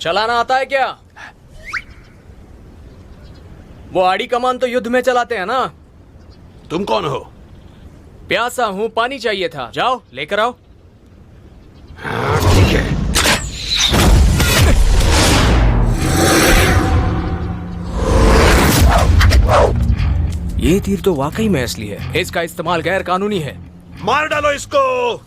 चलाना आता है क्या? वो आड़ी कमान तो युद्ध में चलाते हैं ना। तुम कौन हो? प्यासा हूँ, पानी चाहिए था, जाओ लेकर आओ। ठीक है। ये तीर तो वाकई में असली है, इसका इस्तेमाल गैर कानूनी है। मार डालो इसको।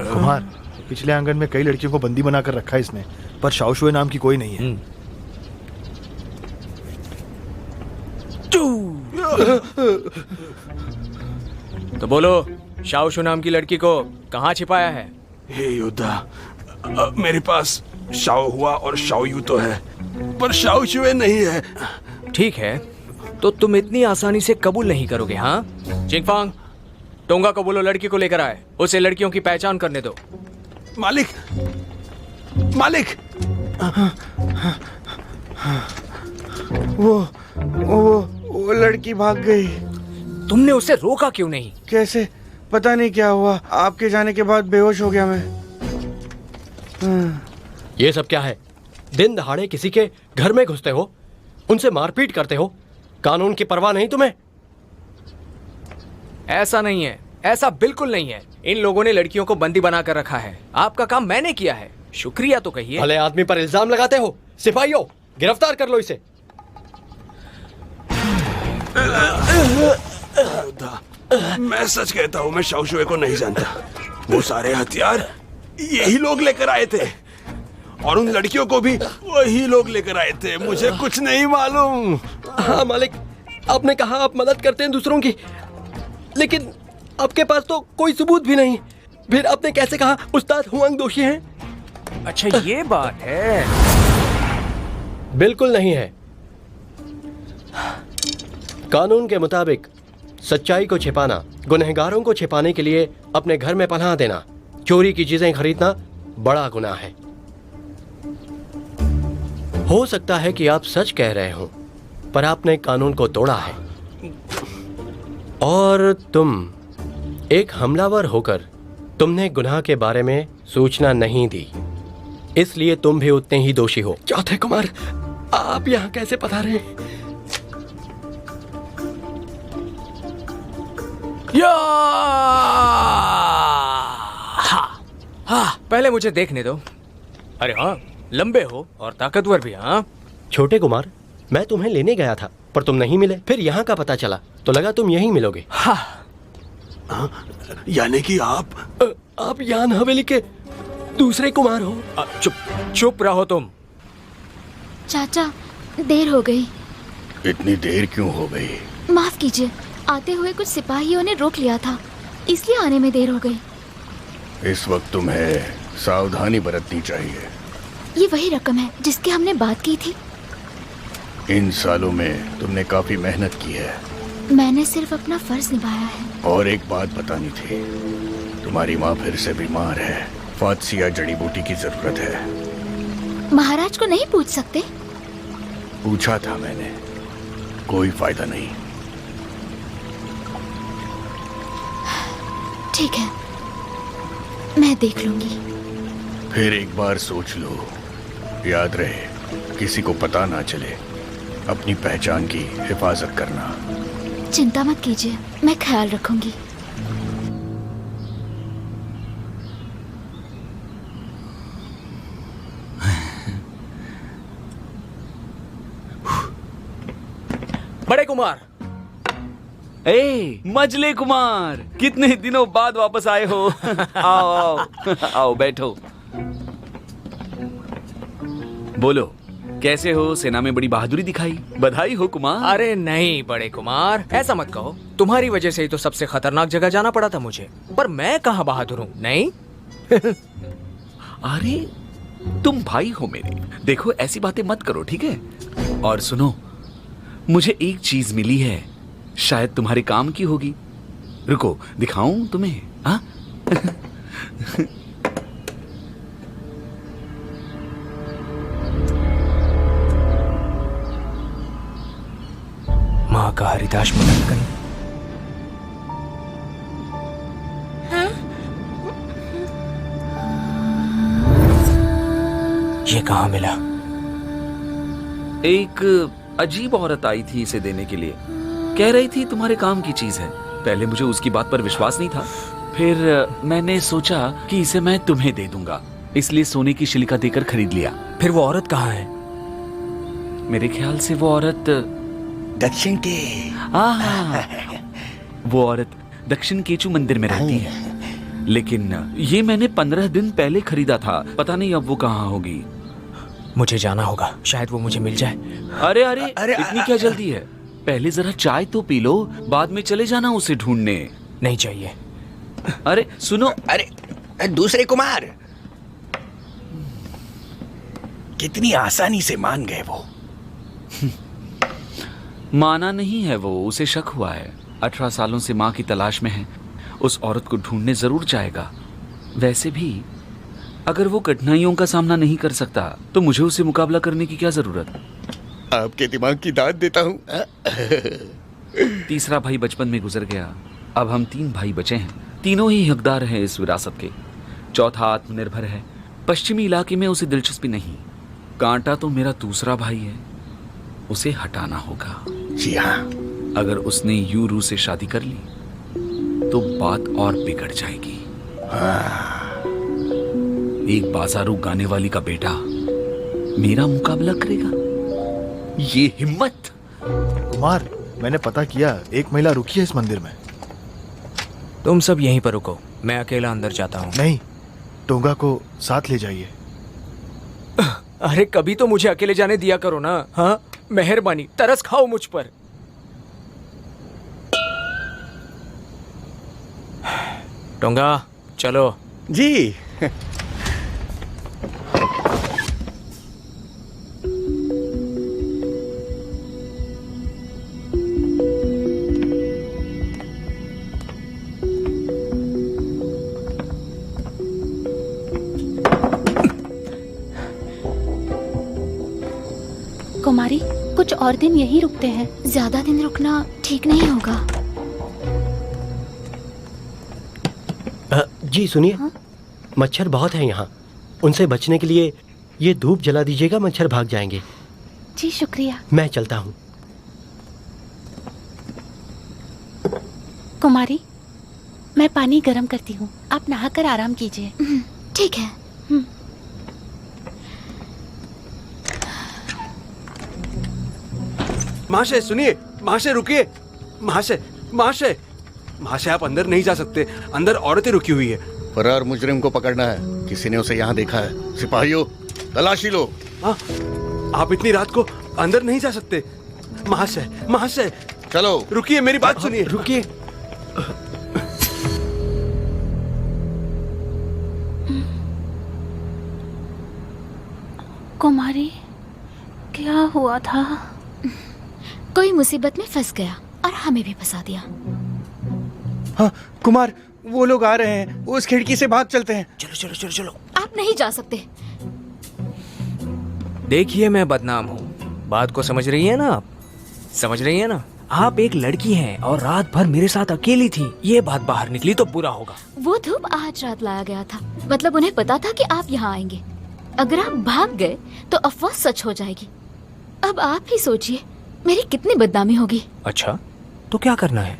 कुमार, पिछले आंगन में कई लड़कियों को बंदी बनाकर रखा है इसने, पर शाओशुए नाम की कोई नहीं है। तो बोलो, शाओशु नाम की लड़की को कहाँ छिपाया है? हे योद्धा, मेरे पास शाओ हुआ और शाओ यू तो है, पर शाओ शुए नहीं है। ठीक है, तो तुम इतनी आसानी से कबूल नहीं करोगे, हाँ? चिंगफांग, टोंगा को बोलो लड़की को लेकर आए, उसे लड़कियों की पहचान करने दो। मालिक, मालिक। वो लड़की भाग गई। तुमने उसे रोका क्यों नहीं? कैसे? पता नहीं क्या हुआ, आपके जाने के बाद बेहोश हो गया मैं। ये सब क्या है? दिन दहाड़े किसी के घर में घुसते हो, उनसे मारपीट करते हो, कानून की परवाह नहीं तुम्हें? ऐसा नहीं है, ऐसा बिल्कुल नहीं है। इन लोगों ने लड़कियों को बंदी बनाकर रखा है। आपका काम मैंने किया है, शुक्रिया तो कहिए। भले आदमी पर इल्जाम लगाते हो। सिपाहियों, गिरफ्तार कर लो इसे। मैं सच कहता हूँ, मैं शाओ शुए को नहीं जानता। वो सारे हथियार यही लोग लेकर आए थे, और उन लड़कियों को भी वही लोग लेकर आए थे। मुझे कुछ नहीं मालूम। हाँ मालिक, आपने कहा आप मदद करते हैं दूसरों की, लेकिन आपके पास तो कोई सबूत भी नहीं। फिर आपने कैसे कहा उस्ताद हुआंग दोषी हैं? अच्छा, ये बात है। बिल्कुल नहीं है। कानून के मुताबिक सच्चाई को छिपाना, गुनहगारों को छिपाने के लिए अपने घर में पनाह देना, चोरी की चीजें खरीदना बड़ा गुनाह है। हो सकता है कि आप सच कह रहे हो, पर आपने कानून को तोड़ा है। और तुम एक हमलावर होकर तुमने गुनाह के बारे में सूचना नहीं दी, इसलिए तुम भी उतने ही दोषी हो। चौथे कुमार, आप यहाँ कैसे पधारे? पहले मुझे देखने दो। अरे हाँ, लंबे हो और ताकतवर भी। हाँ छोटे कुमार, मैं तुम्हें लेने गया था पर तुम नहीं मिले। फिर यहाँ का पता चला तो लगा तुम यहीं मिलोगे। यानी कि आप यान हवेली के दूसरे कुमार हो। चुप रहो तुम। चाचा, देर हो गई। इतनी देर क्यों हो गई? माफ कीजिए, आते हुए कुछ सिपाहियों ने रोक लिया था, इसलिए आने में देर हो गई। इस वक्त तुम्हें सावधानी बरतनी चाहिए। ये वही रकम है जिसकी हमने बात की थी। इन सालों में तुमने काफी मेहनत की है। मैंने सिर्फ अपना फर्ज निभाया है। और एक बात बतानी थी, तुम्हारी माँ फिर से बीमार है। फात्सिया जड़ी बूटी की जरूरत है। महाराज को नहीं पूछ सकते? पूछा था मैंने, कोई फायदा नहीं। ठीक है, मैं देख लूंगी। फिर एक बार सोच लो, याद रहे किसी को पता ना चले। अपनी पहचान की हिफाजत करना। चिंता मत कीजिए, मैं ख्याल रखूंगी। बड़े कुमार। मजले कुमार, कितने दिनों बाद वापस आए हो। आओ आओ आओ, बैठो। बोलो, कैसे हो? सेना में बड़ी बहादुरी दिखाई, बधाई हो कुमार। अरे नहीं बड़े कुमार, ऐसा मत कहो। तुम्हारी वजह से ही तो सबसे खतरनाक जगह जाना पड़ा था मुझे, पर मैं कहाँ बहादुर हूँ? नहीं। अरे तुम भाई हो मेरे, देखो ऐसी बातें मत करो, ठीक है? और सुनो, मुझे एक चीज मिली है, शायद तुम्हारे काम की होगी। रुको दिखाऊं तुम्हें? हाँ? माँ का हरिदास मदन कहीं। ये कहाँ मिला? एक अजीब औरत आई थी इसे देने के लिए, कह रही थी तुम्हारे काम की चीज है। पहले मुझे उसकी बात पर विश्वास नहीं था, फिर मैंने सोचा कि इसे मैं तुम्हें दे दूंगा, इसलिए सोने की शिलिका देकर खरीद लिया। फिर वो औरत कहाँ है? मेरे ख्याल से वो औरत दक्षिण के वो औरत दक्षिण केचू मंदिर में रहती है, लेकिन ये मैंने 15 दिन पहले खरीदा था, पता नहीं अब वो कहाँ होगी। मुझे जाना होगा, शायद वो मुझे मिल जाए। अरे अरे इतनी क्या जल्दी है? पहले जरा चाय तो पी लो, बाद में चले जाना उसे ढूंढने। नहीं चाहिए। अरे सुनो, अरे दूसरे कुमार, कितनी आसानी से मान गए वो। माना नहीं है वो, उसे शक हुआ है। 18 सालों से माँ की तलाश में है, उस औरत को ढूंढने जरूर जाएगा। वैसे भी अगर वो कठिनाइयों का सामना नहीं कर सकता तो मुझे उससे मुकाबला करने की क्या जरूरत? आपके दिमाग की दाद देता हूँ। तीसरा भाई बचपन में गुजर गया, अब हम 3 भाई बचे हैं, तीनों ही हकदार हैं इस विरासत के। चौथा आत्मनिर्भर है, पश्चिमी इलाके में उसे दिलचस्पी नहीं। कांटा तो मेरा दूसरा भाई है, उसे हटाना होगा। जी हाँ, अगर उसने यूरू से शादी कर ली तो बात और बिगड़ जाएगी। एक बाजारू गाने वाली का बेटा मेरा मुकाबला करेगा, ये हिम्मत? कुमार, मैंने पता किया, एक महिला रुकी है इस मंदिर में। तुम सब यहीं पर रुको, मैं अकेला अंदर जाता हूँ। नहीं, टोंगा को साथ ले जाइए। अरे कभी तो मुझे अकेले जाने दिया करो ना। हाँ, मेहरबानी, तरस खाओ मुझ पर। टोंगा चलो। जी। कुमारी, कुछ और दिन यहीं रुकते हैं। ज्यादा दिन रुकना ठीक नहीं होगा। जी सुनिए, मच्छर बहुत हैं यहाँ, उनसे बचने के लिए ये धूप जला दीजिएगा, मच्छर भाग जाएंगे। जी शुक्रिया। मैं चलता हूँ। कुमारी, मैं पानी गर्म करती हूँ, आप नहाकर आराम कीजिए। ठीक है। महाशय सुनिए, महाशय रुकिए। महाशय महाशय महाशय, आप अंदर नहीं जा सकते, अंदर औरतें रुकी हुई है। फरार मुजरिम को पकड़ना है, किसी ने उसे यहाँ देखा है। सिपाहियों, तलाशी लो। हाँ, आप इतनी रात को अंदर नहीं जा सकते। महाशय महाशय, चलो रुकिए, मेरी बात सुनिए। रुकिए। कुमारी, क्या हुआ था? कोई मुसीबत में फंस गया और हमें भी फंसा दिया। हाँ कुमार, वो लोग आ रहे हैं, उस खिड़की से भाग चलते हैं। चलो चलो चलो चलो। आप नहीं जा सकते। देखिए, मैं बदनाम हूँ, बात को समझ रही है ना आप? समझ रही है ना? आप एक लड़की हैं और रात भर मेरे साथ अकेली थी, ये बात बाहर निकली तो बुरा होगा। वो धूप आज रात लाया गया था, मतलब उन्हें पता था कि आप यहाँ आएंगे। अगर आप भाग गए तो अफवाह सच हो जाएगी। अब आप ही सोचिए, मेरी कितनी बदनामी होगी। अच्छा, तो क्या करना है?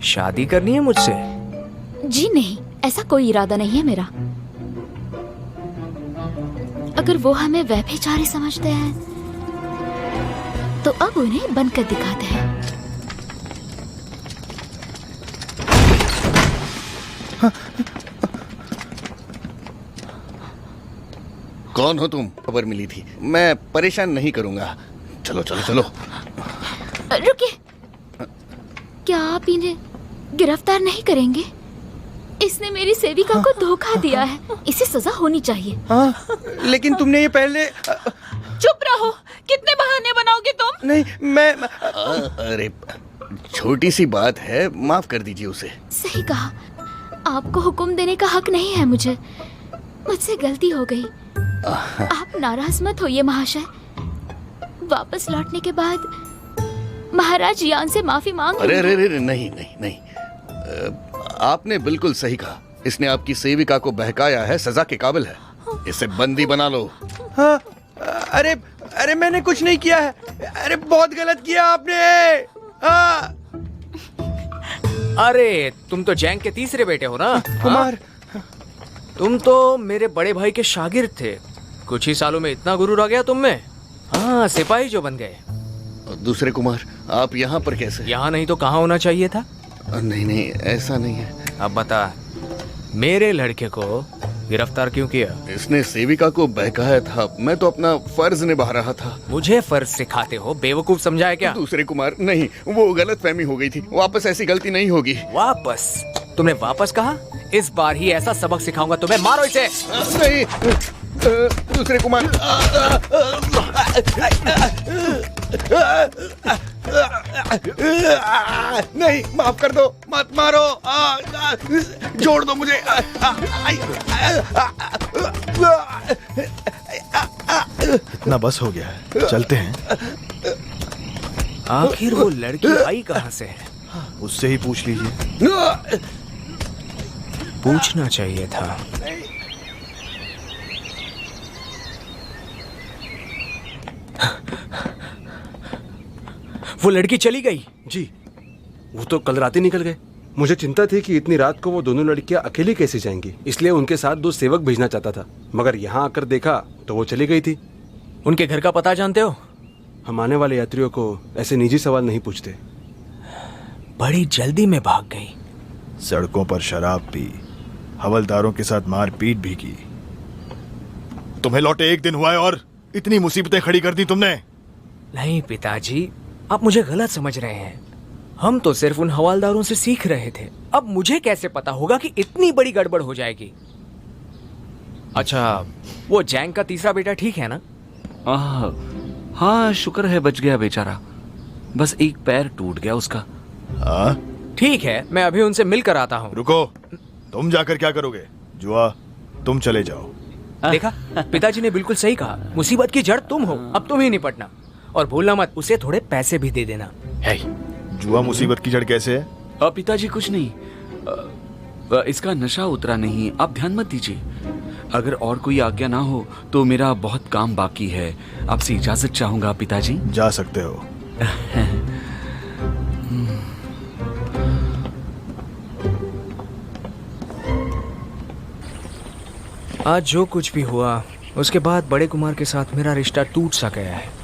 शादी करनी है मुझसे? जी नहीं, ऐसा कोई इरादा नहीं है मेरा। अगर वो हमें व्यभिचारी समझते हैं तो अब उन्हें बनकर दिखाते हैं। कौन हो तुम? खबर मिली थी, मैं परेशान नहीं करूंगा। चलो चलो चलो। रुकिए, क्या आप इन्हें गिरफ्तार नहीं करेंगे? इसने मेरी सेविका को धोखा दिया है, इसे सजा होनी चाहिए। हाँ, लेकिन तुमने ये पहले चुप रहो, कितने बहाने बनाओगे तुम? नहीं, मैं अरे छोटी सी बात है, माफ कर दीजिए उसे। सही कहा, आपको हुक्म देने का हक नहीं है मुझे। मुझसे गलती हो गई। आप नाराज मत होइए महाशय। वापस लौटने के बाद महाराज यान से माफी मांग अरे लूंगी। अरे अरे नहीं नहीं नहीं, आपने बिल्कुल सही कहा। इसने आपकी सेविका को बहकाया है, सजा के काबिल है। इसे बंदी बना लो। हाँ, अरे अरे मैंने कुछ नहीं किया है। अरे बहुत गलत किया आपने। हाँ, अरे तुम तो जैंग के तीसरे बेटे हो ना? कुमार। तुम तो मेरे बड़े भाई के शागिर्द थे। कुछ ही सालों में इतना गुरूर आ गया तुम में। हाँ, सिपाही जो बन गए। और दूसरे कुमार, आप यहाँ पर कैसे? यहाँ नहीं तो कहाँ होना चाहिए था? नहीं नहीं, ऐसा नहीं है। अब बता, मेरे लड़के को गिरफ्तार क्यों किया? इसने सेविका को बहकाया था, मैं तो अपना फर्ज निभा रहा था। मुझे फर्ज सिखाते हो? बेवकूफ समझाया क्या? दूसरे कुमार, नहीं, वो गलतफहमी हो गई थी। वापस ऐसी गलती नहीं होगी। वापस? तुमने वापस कहा? इस बार ही ऐसा सबक सिखाऊंगा तुम्हें। मारो इसे। नहीं, दूसरे कुमार। नहीं, माफ कर दो, मत मारो। जोड़ दो मुझे। इतना बस हो गया है, चलते हैं। आखिर वो लड़की आई कहाँ से है? उससे ही पूछ लीजिए। पूछना चाहिए था। वो लड़की चली गई। जी, वो तो कल रात ही निकल गए। मुझे चिंता थी कि इतनी रात को वो दोनों लड़कियां अकेली कैसे जाएंगी, इसलिए उनके साथ 2 सेवक भेजना चाहता था, मगर यहाँ आकर देखा तो वो चली गई थी। उनके घर का पता जानते हो? हम आने वाले यात्रियों को ऐसे निजी सवाल नहीं पूछते। बड़ी जल्दी में भाग गई। सड़कों पर शराब पी, हवलदारों के साथ मारपीट भी की। तुम्हें लौटे 1 दिन हुआ है और इतनी मुसीबतें खड़ी कर दी तुमने। नहीं पिताजी, आप मुझे गलत समझ रहे हैं। हम तो सिर्फ उन हवालदारों से सीख रहे थे। अब मुझे कैसे पता होगा कि इतनी बड़ी गड़बड़ हो जाएगी? अच्छा, वो जैंग का तीसरा बेटा ठीक है ना? हाँ, शुक्र है बच गया बेचारा। बस एक पैर टूट गया उसका। हाँ, ठीक है, मैं अभी उनसे मिलकर आता हूँ। रुको, तुम जाकर क्या करोगे? जुआ, तुम चले जाओ। देखा, पिताजी ने बिल्कुल सही कहा। मुसीबत की जड़ तुम हो, अब तुम ही निपटना। और भूलना मत, उसे थोड़े पैसे भी दे देना। जुआ मुसीबत की जड़ कैसे है? पिताजी कुछ नहीं, इसका नशा उतरा नहीं, आप ध्यान मत दीजिए। अगर और कोई आज्ञा ना हो तो मेरा बहुत काम बाकी है। आपसे इजाजत चाहूंगा पिताजी। जा सकते हो। आज जो कुछ भी हुआ, उसके बाद बड़े कुमार के साथ मेरा रिश्ता टूट सा गया है।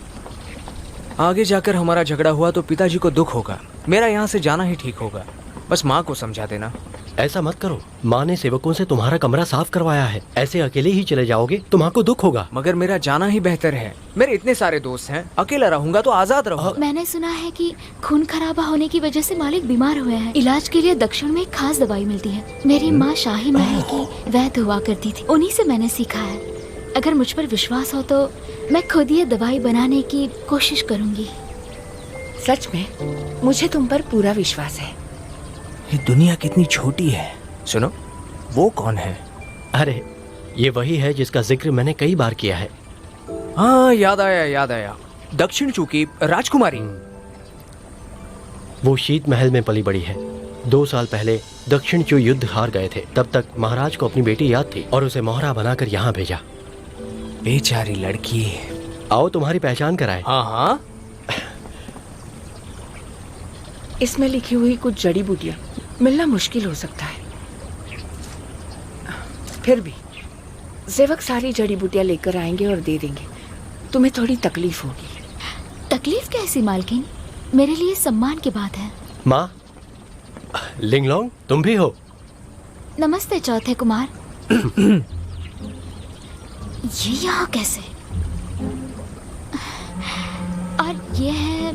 आगे जाकर हमारा झगड़ा हुआ तो पिताजी को दुख होगा। मेरा यहाँ से जाना ही ठीक होगा। बस माँ को समझा देना। ऐसा मत करो, माँ ने सेवकों से तुम्हारा कमरा साफ करवाया है। ऐसे अकेले ही चले जाओगे तो माँ को दुख होगा। मगर मेरा जाना ही बेहतर है। मेरे इतने सारे दोस्त हैं, अकेला रहूंगा तो आजाद रहूंगा। मैंने सुना है कि खून खराबा होने की वजह से मालिक बीमार हुए हैं। इलाज के लिए दक्षिण में एक खास दवाई मिलती है। मेरी माँ शाही महल की वैद्य हुआ करती थी, उन्हीं से मैंने सीखा है। अगर मुझ पर विश्वास हो तो मैं खुद ये दवाई बनाने की कोशिश करूंगी। सच में मुझे तुम पर पूरा विश्वास है। ये दुनिया कितनी छोटी है। सुनो, वो कौन है? अरे ये वही है जिसका जिक्र मैंने कई बार किया है। हाँ, याद आया। दक्षिण चू की राजकुमारी। वो शीत महल में पली बड़ी है। 2 साल पहले दक्षिण चू युद्ध हार गए थे। तब तक महाराज को अपनी बेटी याद थी और उसे मोहरा बनाकर यहाँ भेजा। बेचारी लड़की। आओ तुम्हारी पहचान कराए। हाँ। इसमें लिखी हुई कुछ जड़ी बूटियां मिलना मुश्किल हो सकता है। फिर भी सेवक सारी जड़ी बूटियां लेकर आएंगे और दे देंगे। तुम्हें थोड़ी तकलीफ होगी। तकलीफ कैसी मालकिन? मेरे लिए सम्मान की बात है। माँ, लिंगलोंग तुम भी हो? नमस्ते चौथे कुमार। ये यहाँ कैसे? और ये है?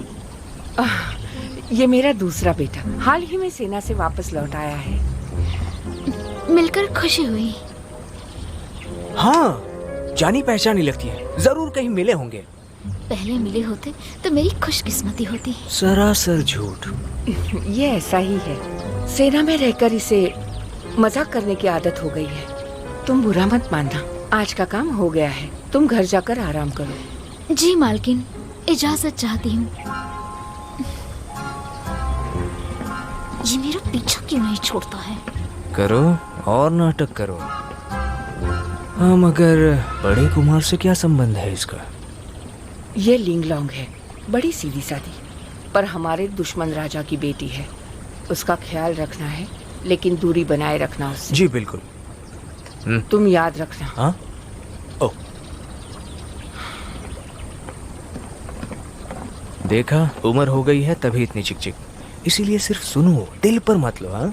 ये मेरा दूसरा बेटा हाल ही में सेना से वापस लौट आया है। मिलकर खुशी हुई। हाँ, जानी पहचानी लगती है, जरूर कहीं मिले होंगे। पहले मिले होते तो मेरी खुशकिस्मती होती। सरासर झूठ। ये ऐसा ही है, सेना में रहकर इसे मजाक करने की आदत हो गई है। तुम बुरा मत मानना, आज का काम हो गया है, तुम घर जाकर आराम करो। जी मालकिन, इजाजत चाहती हूँ। ये मेरा पीछा क्यों नहीं छोड़ता है? करो और नाटक करो। हाँ, मगर बड़े कुमार से क्या संबंध है इसका? ये लिंगलोंग है, बड़ी सीधी सादी, पर हमारे दुश्मन राजा की बेटी है। उसका ख्याल रखना है, लेकिन दूरी बनाए रखना उससे। जी बिल्कुल। तुम याद रखना। हाँ? ओ, देखा, उम्र हो गई है तभी इतनी चिकचिक। इसीलिए सिर्फ सुनो, दिल पर मत लो। हाँ,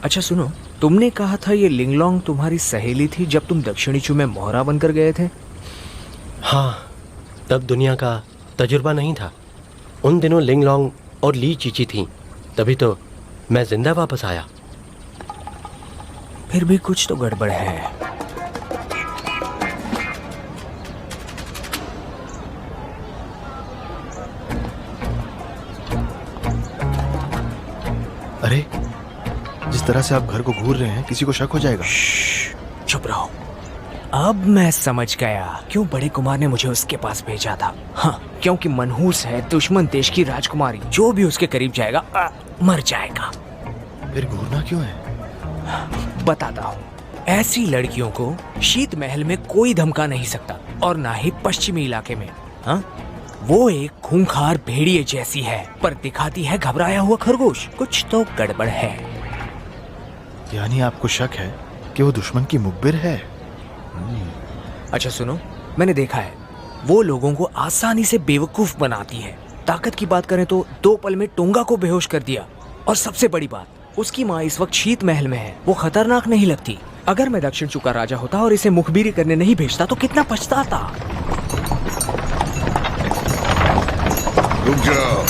अच्छा सुनो, तुमने कहा था ये लिंगलोंग तुम्हारी सहेली थी जब तुम दक्षिणी चू में मोहरा बनकर गए थे? हाँ, तब दुनिया का तजुर्बा नहीं था। उन दिनों लिंगलोंग और ली चीची थी, तभी तो मैं जिंदा वापस आया। फिर भी कुछ तो गड़बड़ है। अरे, जिस तरह से आप घर को घूर रहे हैं, किसी को शक हो जाएगा। चुप रहो। अब मैं समझ गया क्यों बड़े कुमार ने मुझे उसके पास भेजा था। हाँ, क्योंकि मनहूस है, दुश्मन देश की राजकुमारी, जो भी उसके करीब जाएगा मर जाएगा। फिर घूरना क्यों है? बताता हूँ। ऐसी लड़कियों को शीत महल में कोई धमका नहीं सकता, और ना ही पश्चिमी इलाके में। हाँ, वो एक खूंखार भेड़िए जैसी है, पर दिखाती है घबराया हुआ खरगोश। कुछ तो गड़बड़ है। यानी आपको शक है कि वो दुश्मन की मुखबिर है? अच्छा सुनो, मैंने देखा है, वो लोगों को आसानी से बेवकूफ बनाती है। ताकत की बात करें तो 2 पल में टोंगा को बेहोश कर दिया। और सबसे बड़ी बात, उसकी माँ इस वक्त शीत महल में है। वो खतरनाक नहीं लगती। अगर मैं दक्षिण चू का राजा होता और इसे मुखबिरी करने नहीं भेजता तो कितना पछताता। रुक जाओ।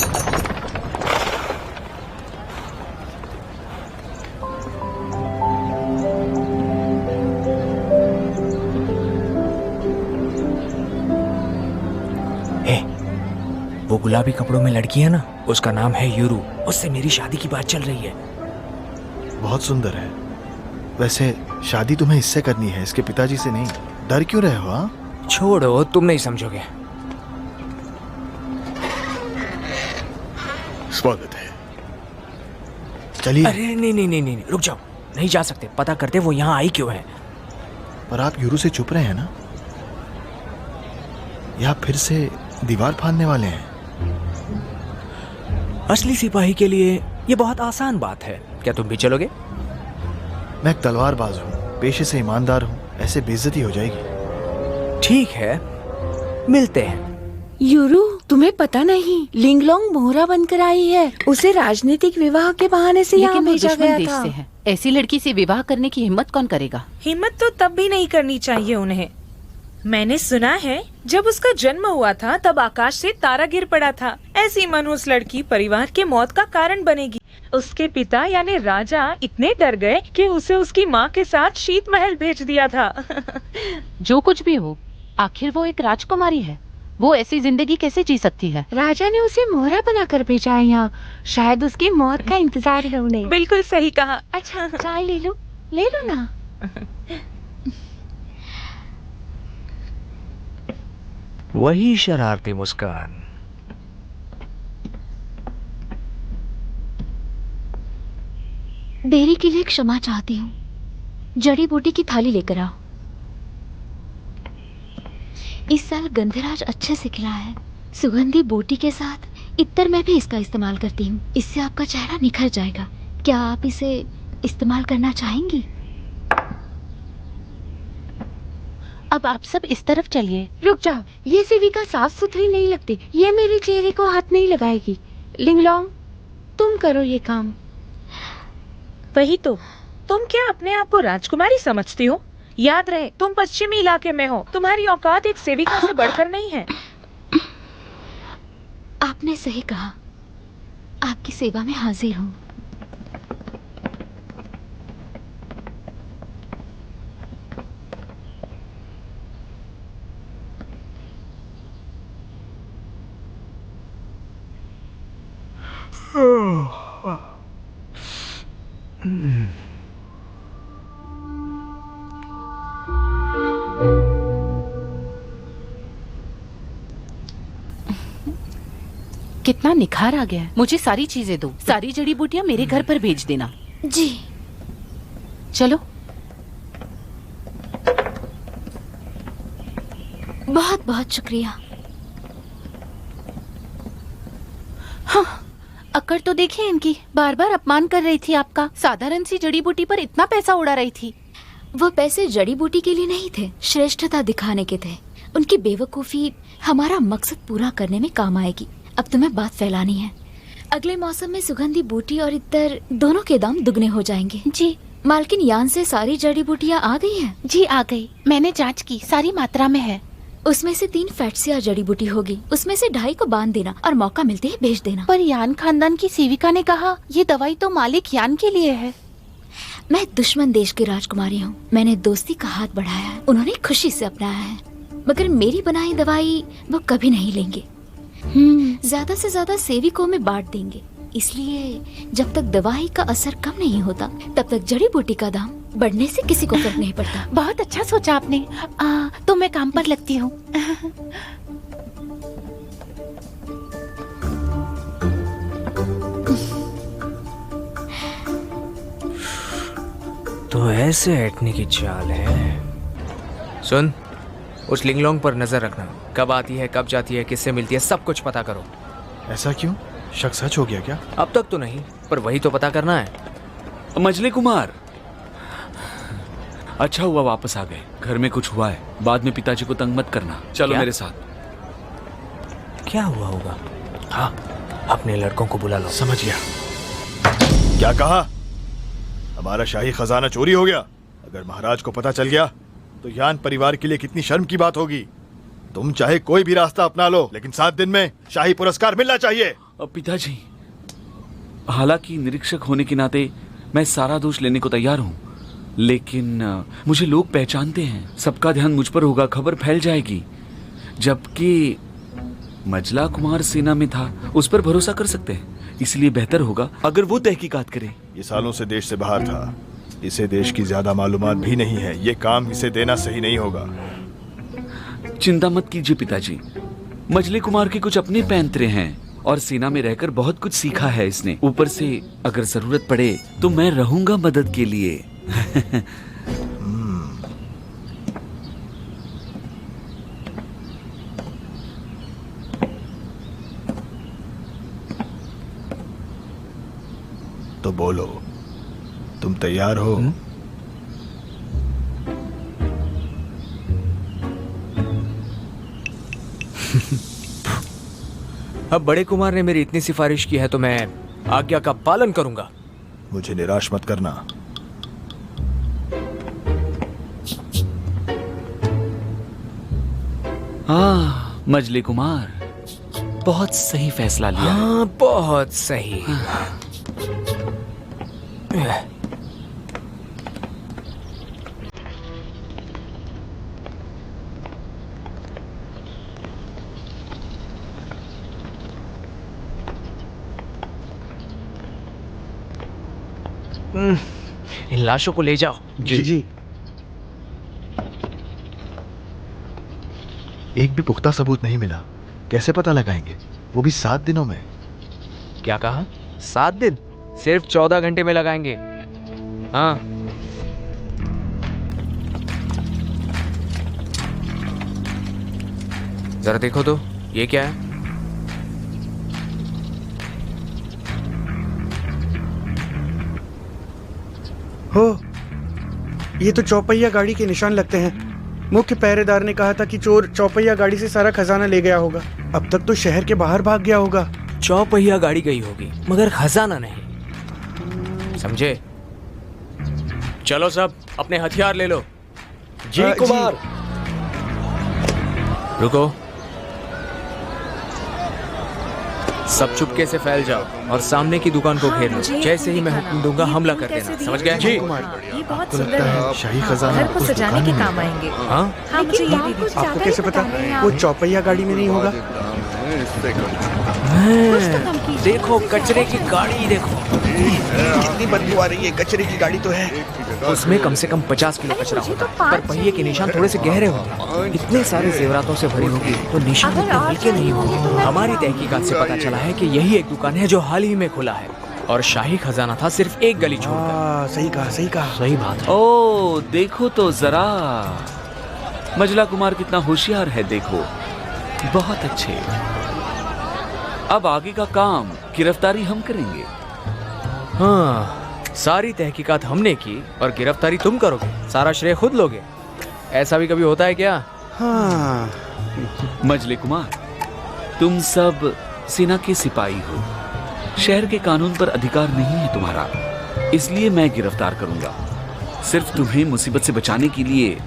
वो गुलाबी कपड़ों में लड़की है ना, उसका नाम है यूरू। उससे मेरी शादी की बात चल रही है। बहुत सुंदर है। वैसे शादी तुम्हें इससे करनी है, इसके पिताजी से नहीं। डर क्यों रहे हो? हाँ, छोड़ो, तुम नहीं समझोगे। स्वागत है। चलिए। अरे नहीं नहीं नहीं नहीं, रुक जाओ, नहीं जा सकते। पता करते वो यहाँ आई क्यों है। पर आप यूरू से चुप रहे हैं ना? या फिर से दीवार फाड़ने वाले हैं? असली सिपाही के लिए ये बहुत आसान बात है। क्या तुम भी चलोगे? मैं एक तलवारबाज हूँ, पेशे से ईमानदार हूँ, ऐसे बेइज्जती हो जाएगी। ठीक है, मिलते हैं। यूरू, तुम्हें पता नहीं, लिंगलोंग मोहरा बनकर आई है। उसे राजनीतिक विवाह के बहाने से यहाँ भेजा गया था। से है। ऐसी लड़की से विवाह करने की हिम्मत कौन करेगा? हिम्मत तो तब भी नहीं करनी चाहिए उन्हें। मैंने सुना है जब उसका जन्म हुआ था तब आकाश से तारा गिर पड़ा था। ऐसी मनहूस लड़की परिवार के मौत का कारण बनेगी। उसके पिता यानी राजा इतने डर गए कि उसे उसकी माँ के साथ शीत महल भेज दिया था। जो कुछ भी हो, आखिर वो एक राजकुमारी है। वो ऐसी जिंदगी कैसे जी सकती है? राजा ने उसे मोहरा बनाकर भेजा है यहाँ। शायद उसकी मौत का इंतजार है उन्हें। बिल्कुल सही कहा। अच्छा, चाय ले लो ना। वही शरारती मुस्कान। देरी के लिए क्षमा चाहती हूँ। जड़ी बूटी की थाली लेकर आओ। इस साल गंधराज अच्छे से खिला है। सुगंधी बूटी के साथ इत्तर में भी इसका इस्तेमाल करती हूँ। इससे आपका चेहरा निखर जाएगा। क्या आप इसे इस्तेमाल करना चाहेंगी? अब आप सब इस तरफ चलिए। रुक जाओ, ये सेविका साफ सुथरी नहीं लगती। ये मेरे चेहरे को हाथ नहीं लगाएगी। लिंगलोंग, तुम करो ये काम। वही तो, तुम क्या अपने आप को राजकुमारी समझती हो? याद रहे, तुम पश्चिमी इलाके में हो। तुम्हारी औकात एक सेविका से बढ़कर नहीं है। आपने सही कहा, आपकी सेवा में हाजिर हूँ। कितना निखार आ गया है। मुझे सारी चीजें दो, सारी जड़ी बूटियां मेरे घर पर भेज देना। जी। चलो। बहुत बहुत शुक्रिया। हाँ, अकड़ तो देखिए इनकी, बार बार अपमान कर रही थी आपका। साधारण सी जड़ी बूटी पर इतना पैसा उड़ा रही थी। वो पैसे जड़ी बूटी के लिए नहीं थे, श्रेष्ठता दिखाने के थे। उनकी बेवकूफी हमारा मकसद पूरा करने में काम आएगी। अब तुम्हें बात फैलानी है। अगले मौसम में सुगंधी बूटी और इत्तर दोनों के दाम दुगने हो जाएंगे। जी। मालकिन यान से सारी जड़ी बूटियाँ आ गई हैं? जी आ गई, मैंने जांच की, सारी मात्रा में है। उसमें से 3 फैटसिया जड़ी बूटी होगी। उसमें से 2.5 को बांध देना और मौका मिलते ही भेज देना। पर यान खानदान की सेविका ने कहा ये दवाई तो मालिक यान के लिए है। मैं दुश्मन देश की राजकुमारी हूँ। मैंने दोस्ती का हाथ बढ़ाया है, उन्होंने खुशी से अपनाया है। मगर मेरी बनाई दवाई वो कभी नहीं लेंगे। ज्यादा से ज्यादा सेविकों में बांट देंगे। इसलिए जब तक दवाई का असर कम नहीं होता तब तक जड़ी बूटी का दाम बढ़ने से किसी को फर्क नहीं पड़ता। बहुत अच्छा सोचा आपने। तो मैं काम पर लगती हूँ। तो ऐसे ऐटने की चाल है। सुन, उस लिंगलोंग पर नजर रखना। कब आती है, कब जाती है, किससे मिलती है, सब कुछ पता करो। ऐसा क्यों? शक सच हो गया क्या? अब तक तो नहीं, पर वही तो पता करना है। मजले कुमार, अच्छा हुआ वापस आ गए। घर में कुछ हुआ है, बाद में पिताजी को तंग मत करना। चलो क्या? मेरे साथ। क्या हुआ होगा? हाँ, अपने लड़कों को बुला लो। समझ गया। क्या कहा? हमारा शाही खजाना चोरी हो गया? अगर महाराज को पता चल गया तो यान परिवार के लिए कितनी शर्म की बात होगी। तुम चाहे कोई भी रास्ता अपना लो, लेकिन 7 दिन में शाही पुरस्कार मिलना चाहिए। पिताजी, हालांकि निरीक्षक होने के नाते मैं सारा दोष लेने को तैयार हूँ, लेकिन मुझे लोग पहचानते हैं। सबका ध्यान मुझ पर होगा, खबर फैल जाएगी। जबकि मजला कुमार सेना में था, उस पर भरोसा कर सकते हैं। इसलिए बेहतर होगा अगर वो तहकीकात करे। ये सालों से देश से बाहर था, इसे देश की ज्यादा मालूमात भी नहीं है। ये काम इसे देना सही नहीं होगा। चिंता मत कीजिए पिताजी, मजले कुमार के कुछ अपने पैंतरे हैं और सेना में रहकर बहुत कुछ सीखा है इसने। ऊपर से अगर जरूरत पड़े तो मैं रहूंगा मदद के लिए। तो बोलो, तुम तैयार हो? अब बड़े कुमार ने मेरी इतनी सिफारिश की है तो मैं आज्ञा का पालन करूंगा। मुझे निराश मत करना। मजले कुमार, बहुत सही फैसला लिया। हाँ, बहुत सही। इन लाशों को ले जाओ। जी। एक भी पुख्ता सबूत नहीं मिला, कैसे पता लगाएंगे, वो भी 7 दिनों में? क्या कहा? 7 दिन? सिर्फ 14 घंटे में लगाएंगे। हाँ। जरा देखो तो, ये क्या है? हो, ये तो चौपहिया गाड़ी के निशान लगते हैं। मुख्य पहरेदार ने कहा था कि चोर चौपहिया गाड़ी से सारा खजाना ले गया होगा। अब तक तो शहर के बाहर भाग गया होगा। चौपहिया गाड़ी गई होगी, मगर खजाना नहीं। समझे? चलो सब अपने हथियार ले लो। जी कुमार। रुको, सब चुपके से फैल जाओ और सामने की दुकान को घेर लो। मुझे जैसे ही मैं दिखाना। हुक्म दूंगा ये हमला फूल कर कैसे देना, दिए? समझ गए? जी कुमार, ये बहुत सुंदर लगता है। है शाही खजाना घर को उस सजाने दुकान के में काम आएंगे। हाँ हाँ, मुझे ये भी दीजिए। आपको कैसे पता? वो चौपहिया गाड़ी में नहीं होगा? देखो कचरे की गाड़ी देखो, कितनी बदबू आ रही है, कचरे की गाड़ी तो है। उसमें कम से कम 50 किलो कचरा होता है, पर पहिए के निशान थोड़े से गहरे होते हैं। इतने सारे जेवरातों से भरी होगी तो निशान इतने हल्के नहीं होंगे। हमारी तहकीकात से पता चला है कि यही एक दुकान है जो हाल ही में खुला है और शाही खजाना था सिर्फ एक गली छोड़कर। सही कहा, सही कहा। सही बात है। ओ देखो तो जरा, मजला कुमार कितना होशियार है, देखो बहुत अच्छे। अब आगे का काम गिरफ्तारी हम करेंगे। हाँ, सारी तहकीकात हमने की और गिरफ्तारी तुम करोगे, सारा श्रेय खुद लोगे। ऐसा भी कभी होता है क्या? हाँ। मजले कुमार, तुम सब सेना के सिपाही हो, शहर के कानून पर अधिकार नहीं है तुम्हारा, इसलिए मैं गिरफ्तार करूंगा। सिर्फ तुम्हें मुसीबत से बचाने के लिए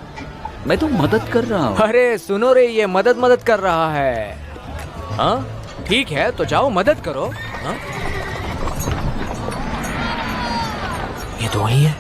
मैं तो मदद कर रहा हूँ। अरे सुनो रे, ये मदद कर रहा है। हाँ ठीक है, तो जाओ मदद करो। हाँ? ये तो वही है।